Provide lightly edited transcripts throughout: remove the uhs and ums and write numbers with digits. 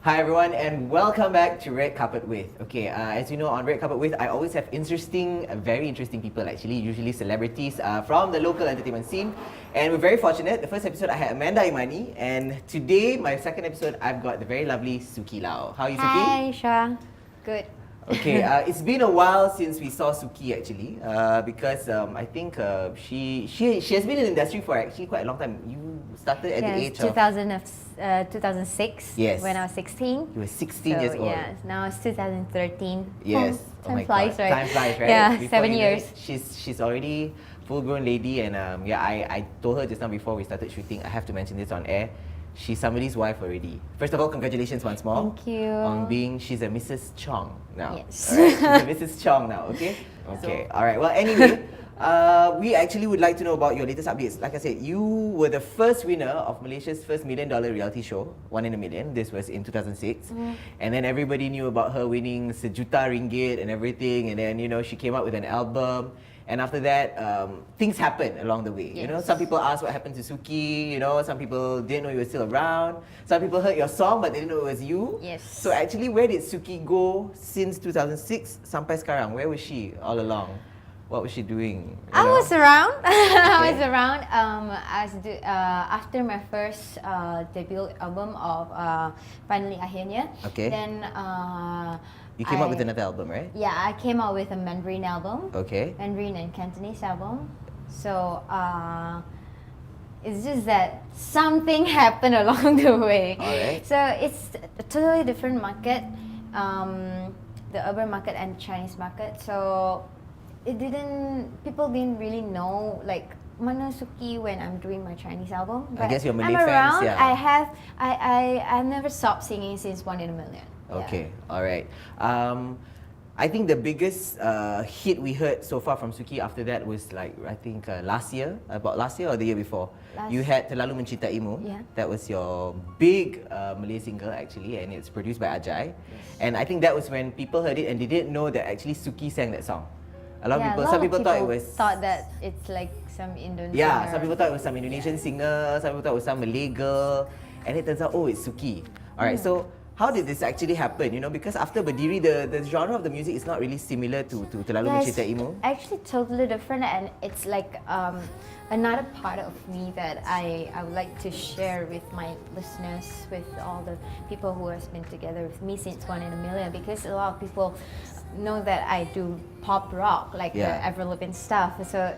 Hi everyone and welcome back to Red Carpet With. Okay, as you know, on Red Carpet With, I always have very interesting people actually, usually celebrities from the local entertainment scene. And we're very fortunate. The first episode I had Amanda Imani, and today, my second episode, I've got the very lovely Suki Lau. How are you, Suki? Hi, Shah. Good. Okay, it's been a while since we saw Suki actually, because I think she has been in the industry for actually quite a long time. You started at the age of 2006. Yes. When I was 16. You were 16 years old. Yeah, now it's 2013. Yes. Time flies, right? Time flies, right? Yeah, Before 7 you know years. it, she's already full-grown lady, and I told her just now before we started shooting, I have to mention this on air. She's somebody's wife already. First of all, congratulations once more. Thank you. On being, she's a Mrs. Chong now. Yes. Alright, she's a Mrs. Chong now, okay? Okay, alright. Well, anyway, we actually would like to know about your latest updates. Like I said, you were the first winner of Malaysia's first $1 million reality show, One in a Million. This was in 2006. And then everybody knew about her winning sejuta ringgit and everything. And then, you know, she came out with an album. And after that, things happened along the way. Yes. You know, some people asked what happened to Suki. You know, some people didn't know you were still around. Some people heard your song, but they didn't know it was you. Yes. So actually, where did Suki go since 2006 sampai sekarang? Where was she all along? What was she doing? I was around. I was around. After my first debut album of Finally Akhirnya. Okay. Then You came out with another album, right? Yeah, I came out with a Mandarin album. Okay. Mandarin and Cantonese album. So it's just that something happened along the way. Alright. So it's a totally different market, the urban market and Chinese market. So people didn't really know like mana Suki when I'm doing my Chinese album. I guess your Malay I'm fans, around. yeah. I've never stopped singing since One in a Million. Okay, alright. I think the biggest hit we heard so far from Suki after that was like, I think last year or the year before. You had Terlalu Mencintaimu. Yeah. That was your big Malay single actually, and it's produced by Ajay. Yes. And I think that was when people heard it and they didn't know that actually Suki sang that song. Some people thought that it's like some Indonesian. Yeah, some people thought it was some Indonesian singer, some people thought it was some Malay girl, and it turns out, oh, it's Suki. Alright, so how did this actually happen? You know, because after Berdiri, the genre of the music is not really similar to Terlalu Mencintaimu. Actually totally different, and it's like another part of me that I would like to share with my listeners, with all the people who have been together with me since One in a Million, because a lot of people know that I do pop rock, like the Avril Lavigne stuff. So,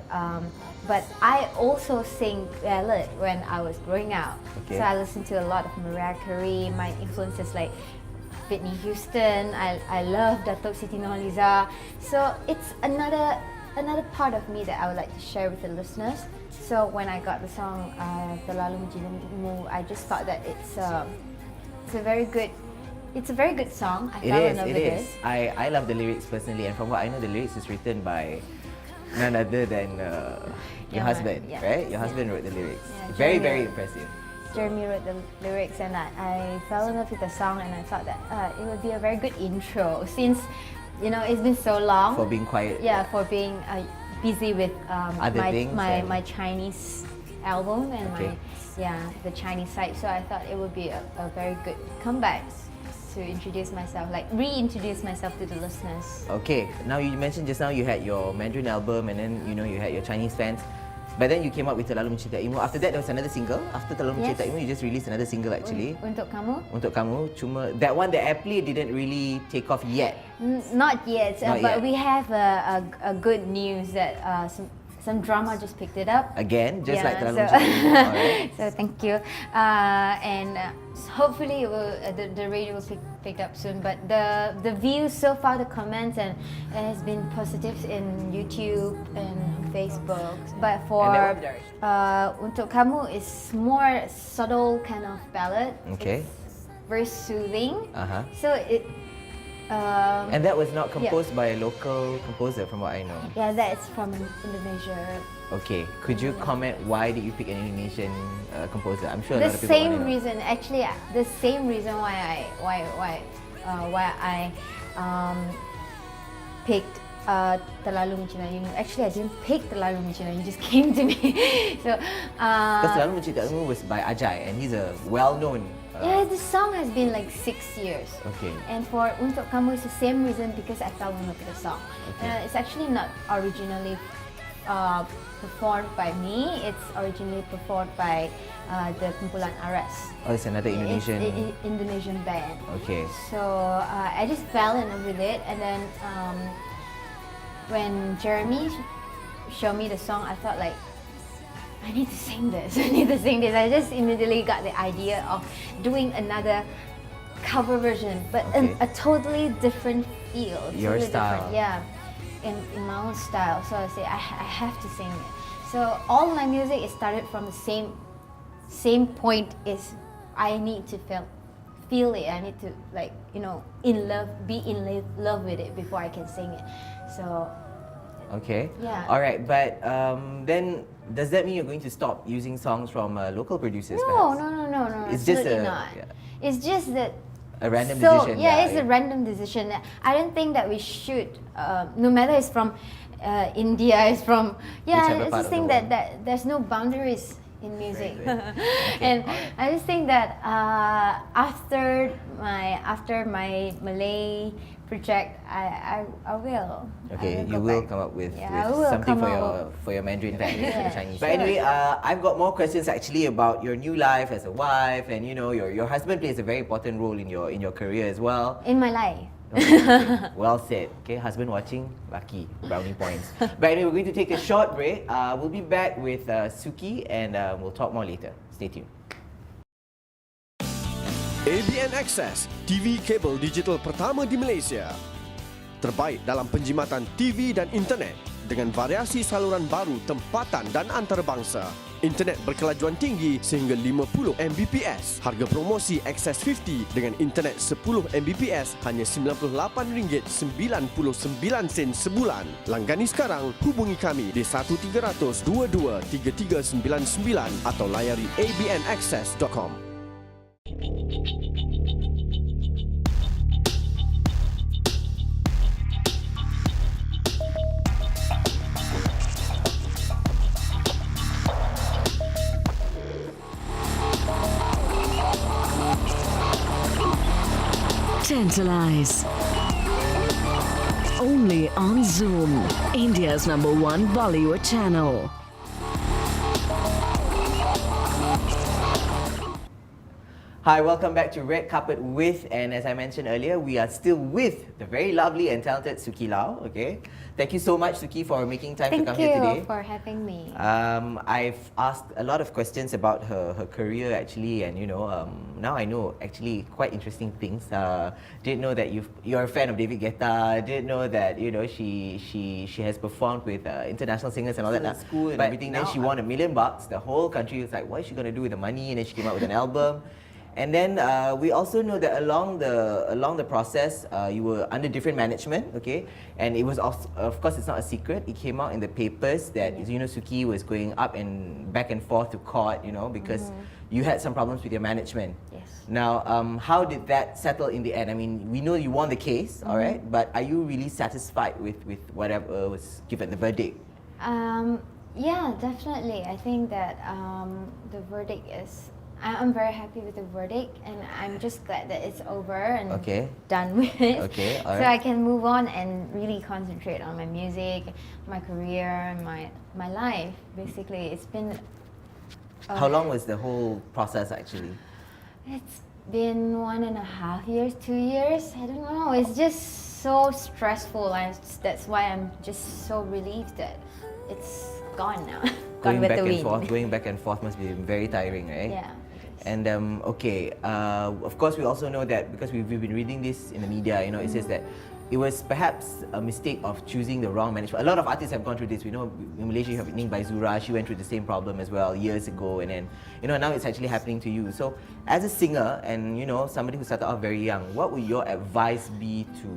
but I also sing ballad when I was growing up. Okay. So I listened to a lot of Mariah Carey. My influences like Whitney Houston. I love Datuk Siti Nurhaliza. So it's another part of me that I would like to share with the listeners. So when I got the song Terlalu Mencintaimu, I just thought that it's a very good song. I fell in love with it. I love the lyrics personally, and from what I know, the lyrics is written by none other than your husband, right? Your husband wrote the lyrics. Yeah, very, very impressive. Jeremy wrote the lyrics, and I fell in love with the song, and I thought that it would be a very good intro since, you know, it's been so long. For being quiet. Yeah, for being busy with my Chinese album and the Chinese side. So I thought it would be a very good comeback to introduce myself, like reintroduce myself to the listeners. Okay, now you mentioned just now you had your Mandarin album, and then you know you had your Chinese fans. But then you came up with Terlalu Mencintaimu. After that, there was another single. After Terlalu Mencintaimu, you just released another single actually. Untuk Kamu. Untuk Kamu. Cuma that one, the airplay didn't really take off yet. Not yet, Not but yet. we have a good news that some drama just picked it up. Again, just like Terlalu Mencintaimu. Alright. So thank you, and hopefully it will, the radio will pick up soon. But the views so far, the comments and has been positive in YouTube and Facebook. But for Untuk Kamu is more subtle kind of ballad. Okay. It's very soothing. So it. And that was not composed by a local composer, from what I know. Yeah, that's from Indonesia. Okay, could you comment why did you pick an Indonesian composer? I'm sure a lot The of people same want to know. reason, actually, the same reason why I picked Terlalu Mencintai You. Actually, I didn't pick Terlalu Mencintai You, just came to me. So, Because Terlalu Mencintai You was by Ajay, and he's a well-known. yeah, the song has been like 6 years. Okay. And for Untuk Kamu, it's the same reason because I fell in love with the song. Okay. It's actually not originally performed by me. It's originally performed by the Kumpulan Aras. Oh, it's another Indonesian. It's Indonesian band. Okay. So I just fell in love with it, and then when Jeremy showed me the song, I felt like I need to sing this. I need to sing this. I just immediately got the idea of doing another cover version, but Okay. a totally different feel. Your totally style. different, yeah, in my own style. So I say I have to sing it. So all my music is started from the same point. Is I need to feel it. I need to be in love with it before I can sing it. So Okay. Yeah. All right, but then does that mean you're going to stop using songs from local producers? no, perhaps? no. It's just absolutely a- not. yeah. It's just that. A random So decision. yeah, it's a random decision. I don't think that we should, no matter it's from India, it's from Whichever I part just of the think world. that there's no boundaries in music, Right. and I just think that after my Malay project, I will. Okay, I you go will back. come up with, Yeah, I will something come for up your Mandarin family, for the Yeah, Chinese. sure, But anyway, sure. I've got more questions actually about your new life as a wife, and your husband plays a very important role in your career as well. In my life. Okay, well said. Okay, husband watching, lucky, brownie points. But anyway, we're going to take a short break. We'll be back with Suki, and we'll talk more later. Stay tuned. ABNxcess, TV kabel digital pertama di Malaysia. Terbaik dalam penjimatan TV dan internet dengan variasi saluran baru tempatan dan antarabangsa. Internet berkelajuan tinggi sehingga 50 Mbps. Harga promosi Access 50 dengan internet 10 Mbps hanya RM98.99 sebulan. Langgani sekarang, hubungi kami di 1300 22 3399 atau layari abnxcess.com. Tantalize. Only on Zoom, India's #1 Bollywood channel. Hi, welcome back to Red Carpet with, and as I mentioned earlier, we are still with the very lovely and talented Suki Lau. Okay, thank you so much, Suki, for making time to Thank come here today. you for having me. I've asked a lot of questions about her career actually, and now I know actually quite interesting things. Didn't know that you're a fan of David Guetta. Didn't know that she has performed with international singers and all that. Still in school and but everything. Then Now she won $1 million. The whole country was like, what is she gonna do with the money? And then she came out with an album. And then we also know that along the process, you were under different management, okay? And it was also, of course, it's not a secret. It came out in the papers that Suki was going up and back and forth to court, because you had some problems with your management. Yes. Now, how did that settle in the end? I mean, we know you won the case, all right? But are you really satisfied with whatever was given, the verdict? Yeah, definitely. I think that the verdict is. I'm very happy with the verdict, and I'm just glad that it's over and Okay. done with it. Okay, So I can move on and really concentrate on my music, my career, and my life. Basically, it's been. How long was the whole process actually? It's been 1.5 years, 2 years. I don't know. It's just so stressful, and that's why I'm just so relieved that it's gone now. Gone Going with back the and wind. forth, going back and forth must be very tiring, right? Yeah. it is. And okay, of course we also know that because we've been reading this in the media, it says that it was perhaps a mistake of choosing the wrong management. A lot of artists have gone through this. We know in Malaysia you have Ning Baizura, she went through the same problem as well years ago, and then now it's actually happening to you. So as a singer and somebody who started off very young, what would your advice be to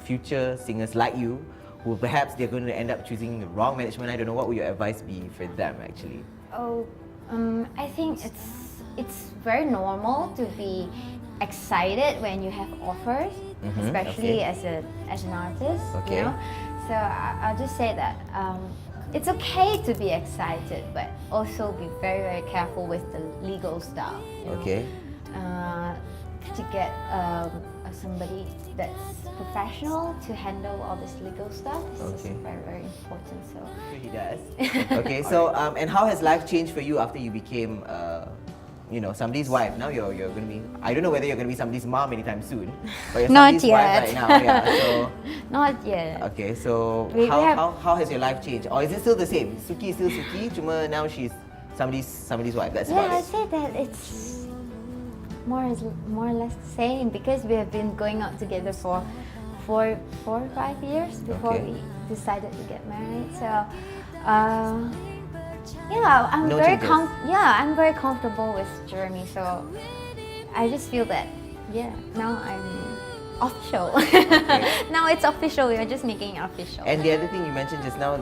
future singers like you, who perhaps they're going to end up choosing the wrong management? I don't know. What would your advice be for them actually? I think it's very normal to be excited when you have offers, especially okay. as an artist. Okay. So I'll just say that it's okay to be excited, but also be very, very careful with the legal stuff. You know? Okay. To get somebody that's professional to handle all this legal stuff is Okay. very, very important. So He does. Okay, so and how has life changed for you after you became, somebody's wife? Now you're going to be. I don't know whether you're going to be somebody's mom anytime soon, but you're Not somebody's wife yet. right now. Yeah. So not yet. okay, so We have- how has your life changed, or is it still the same? Suki is still Suki, cuma now she's somebody's wife. That's Yeah, about I'd it. say that it's more or less the same because we have been going out together for 4 or 5 years before Okay. we decided to get married. So, yeah, I'm No very changes. I'm very comfortable with Jeremy. So, I just feel that now I'm official. Now it's official. We are just making it official. And the other thing you mentioned just now,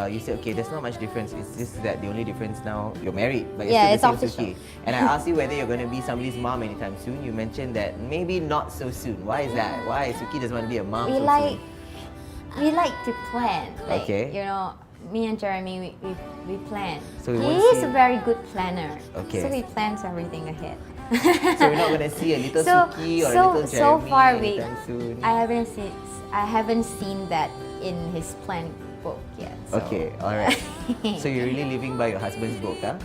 you said, okay, there's not much difference. It's just that the only difference now, you're married, but you're Yeah, still it's the same official. Suki. And I asked you whether you're going to be somebody's mom anytime soon. You mentioned that maybe not so soon. Why is that? Why Suki doesn't want to be a mom we so like soon? we like to plan. Like, Okay. you know, me and Jeremy, we plan. So we He won't is see- a very good planner. Okay. So he plans everything ahead. So we're not going to see a little Suki or a little Jeremy so far anytime soon. I haven't seen that in his plan book yet. So. Okay, alright. So you're really living by your husband's book, huh?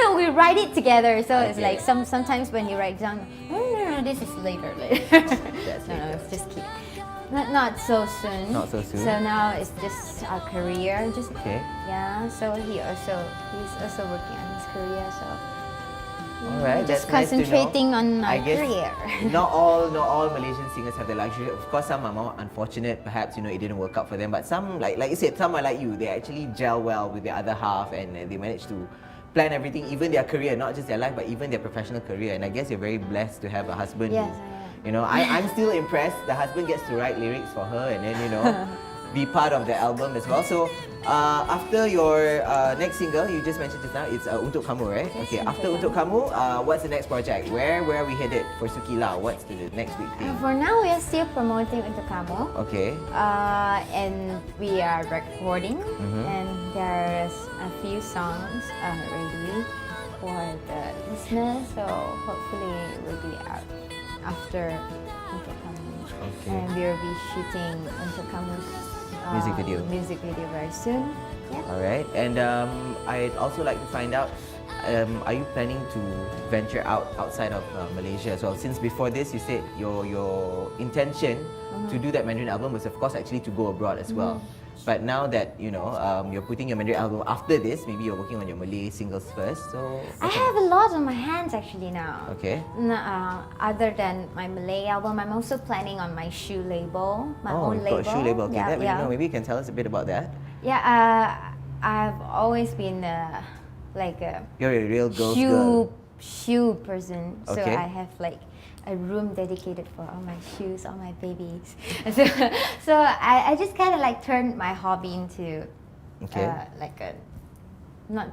No, we write it together. So it's Okay. like sometimes when you write down, no, this is later. That's No, later. it's just keep. Not so soon. Not so soon. So now it's just our career. Just Okay. yeah. So he's also working on his career. So Alright, just that's nice to know. concentrating on I our guess career. not all Malaysian singers have the luxury. Of course, some are more unfortunate. Perhaps it didn't work out for them. But some, like you said, some are like you. They actually gel well with their other half, and they manage to plan everything, even their career, not just their life, but even their professional career. And I guess you're very blessed to have a husband. Yes, who, I you know, I'm still impressed. The husband gets to write lyrics for her, and then be part of the album as well. So after your next single, you just mentioned just now, it's Untuk Kamu, right? Yes, Okay. Untuk After Untuk Kamu, what's the next project? Where are we headed for Suki Lau? What's the next big thing? For now, we are still promoting Untuk Kamu. Okay. And we are recording, Mm-hmm. and there's a few songs ready for the listeners. So hopefully it will be out after Untuk Kamu. Okay. And we will be shooting Untuk Kamu's music video very soon. Yeah. All right. And I'd also like to find out, are you planning to venture outside of Malaysia as well? Since before this, you said your intention to do that Mandarin album was, of course, actually to go abroad as well. But now that you're putting your Mandarin album after this, maybe you're working on your Malay singles first. So I have a lot on my hands actually now. Okay. Other than my Malay album, I'm also planning on my shoe label, my Oh, own you've label. got a shoe label. Okay, Yeah, that we yeah. know. Maybe you can tell us a bit about that. Yeah, I've always been like a You're a real girl's girl. shoe person. So Okay. I have like a room dedicated for all my shoes, all my babies. So I just kind of like turned my hobby into Okay. like a not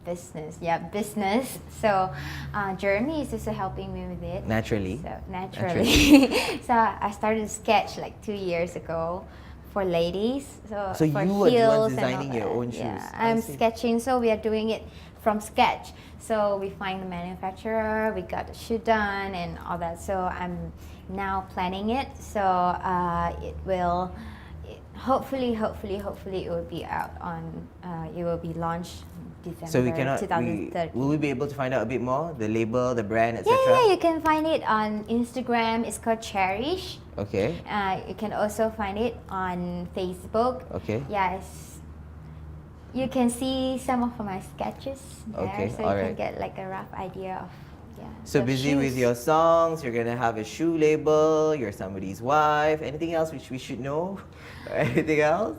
business, business. So Jeremy is also helping me with it. Naturally. So naturally. So I started to sketch like 2 years ago for ladies. So So for you were the one heels and designing all your that. own shoes. Yeah, I I'm see. sketching. So we are doing it from sketch. So we find the manufacturer, we got the shoe done and all that. So I'm now planning it. So it will. Hopefully it will be out on. It will be launched December So we cannot. 2030. Will we be able to find out a bit more? The label, the brand, etc. Yeah, you can find it on Instagram. It's called Cherish. Okay. You can also find it on Facebook. Okay. Yes. You can see some of my sketches there, Okay, so you alright. can get like a rough idea of So the busy with shoes. your songs. You're gonna have a shoe label. You're somebody's wife. Anything else which we should know? Anything else?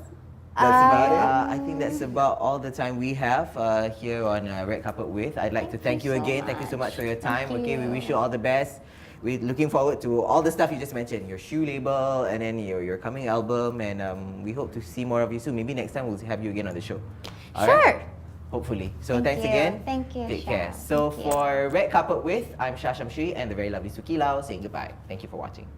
That's about it. I think that's about all the time we have here on Red Carpet With. I'd like to thank you so again. Thank you so much for your time. Thank Okay, we you. wish you all the best. We're looking forward to all the stuff you just mentioned, your shoe label and then your coming album, and we hope to see more of you soon. Maybe next time we'll have you again on the show. All right? Sure. Hopefully. So Thank thanks you. again. Thank you, Take Shah. care. So Thank you. for Red Carpet With, I'm Shah Shamshi and the very lovely Suki Lau saying goodbye. Thank you for watching.